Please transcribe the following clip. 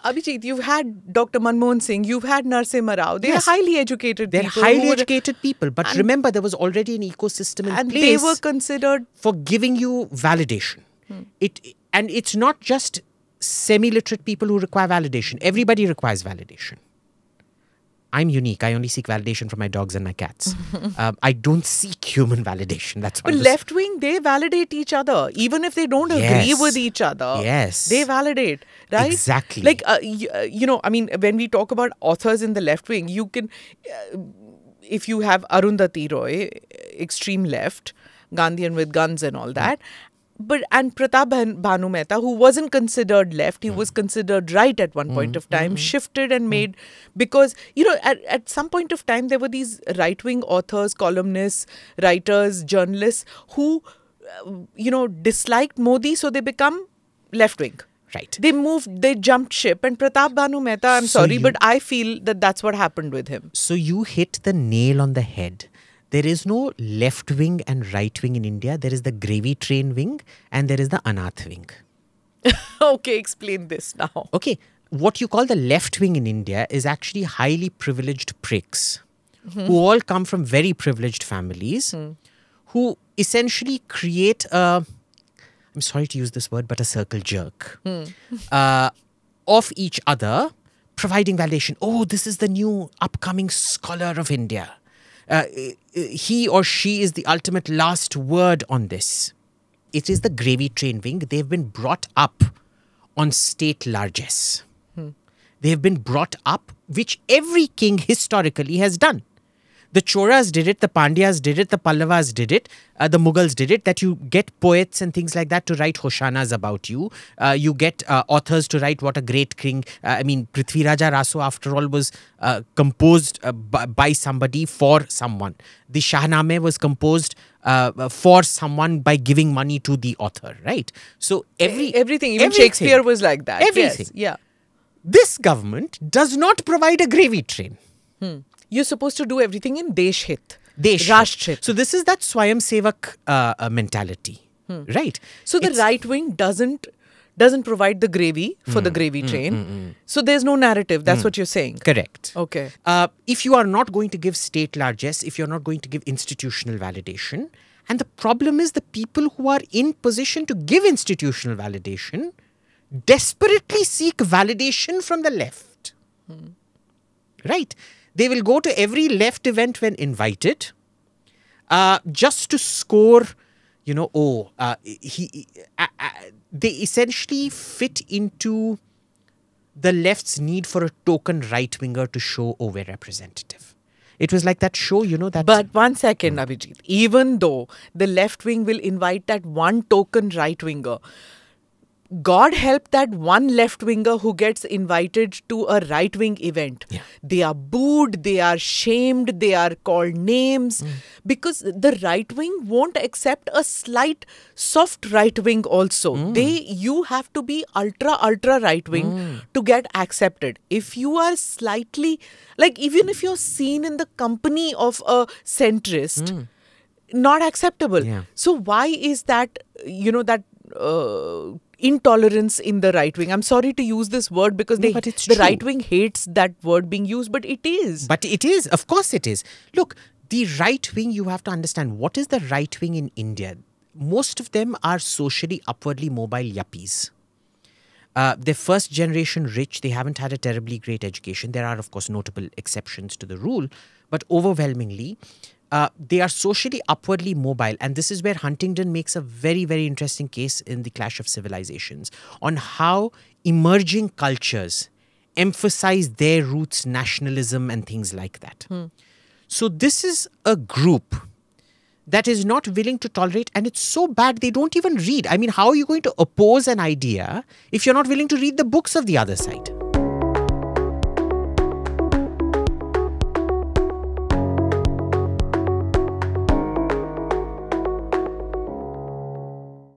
Abhijit, you've had Dr. Manmohan Singh, you've had Narasimha Rao. They're highly educated people. They're highly educated people. But remember, there was already an ecosystem in place. They were considered for giving you validation. And it's not just semi-literate people who require validation. Everybody requires validation. I'm unique. I only seek validation from my dogs and my cats. I don't seek human validation. That's But left wing, they validate each other. Even if they don't agree with each other, they validate, right? Exactly. Like, I mean, when we talk about authors in the left wing, you can, if you have Arundhati Roy, extreme left, Gandhian with guns and all that, and Pratap Bhanu Mehta, who wasn't considered left, he was considered right at one point of time, shifted and made, because, at some point of time, there were these right-wing authors, columnists, writers, journalists who, disliked Modi, so they become left-wing. Right. They jumped ship. And Pratap Bhanu Mehta, I'm sorry, but I feel that that's what happened with him. So you hit the nail on the head. There is no left wing and right wing in India. There is the gravy train wing and there is the anath wing. Okay, explain this now. Okay, what you call the left wing in India is actually highly privileged pricks who all come from very privileged families who essentially create I'm sorry to use this word, but a circle jerk of each other, providing validation. Oh, this is the new upcoming scholar of India. He or she is the ultimate last word on this. It is the gravy train wing. They've been brought up on state largesse. They've been brought up, which every king historically has done. The Choras did it, the Pandyas did it, the Pallavas did it, the Mughals did it, that you get poets and things like that to write Hoshanas about you. You get authors to write what a great king. Prithviraja Raso, after all, was composed by somebody for someone. The Shahnameh was composed for someone by giving money to the author, right? So everything, even Shakespeare was like that. Everything. Yes, yeah. This government does not provide a gravy train. You're supposed to do everything in Desh Hit. Rashtrhit. So this is that Swayam Sevak mentality, right? So the right wing doesn't provide the gravy for the gravy train. So there's no narrative. That's what you're saying. Correct. Okay. If you are not going to give state largesse, if you're not going to give institutional validation, and the problem is the people who are in position to give institutional validation desperately seek validation from the left. Right? They will go to every left event when invited, just to score, they essentially fit into the left's need for a token right-winger to show, we're representative. It was like that show, that... But one second, Abhijit. Even though the left wing will invite that one token right-winger, God help that one left-winger who gets invited to a right-wing event. Yeah. They are booed, they are shamed, they are called names. Because the right-wing won't accept a slight soft right-wing also. You have to be ultra right-wing to get accepted. If you are slightly, like even if you're seen in the company of a centrist, not acceptable. Yeah. So why is that, intolerance in the right wing? I'm sorry to use this word because the right wing hates that word being used, but it is. But it is. Of course it is. Look, the right wing, you have to understand, what is the right wing in India? Most of them are socially upwardly mobile yuppies. They're first generation rich. They haven't had a terribly great education. There are, of course, notable exceptions to the rule. But overwhelmingly, they are socially upwardly mobile. And this is where Huntington makes a very, very interesting case in The Clash of Civilizations on how emerging cultures emphasize their roots, nationalism and things like that. So this is a group that is not willing to tolerate, and it's so bad they don't even read. I mean, how are you going to oppose an idea if you're not willing to read the books of the other side?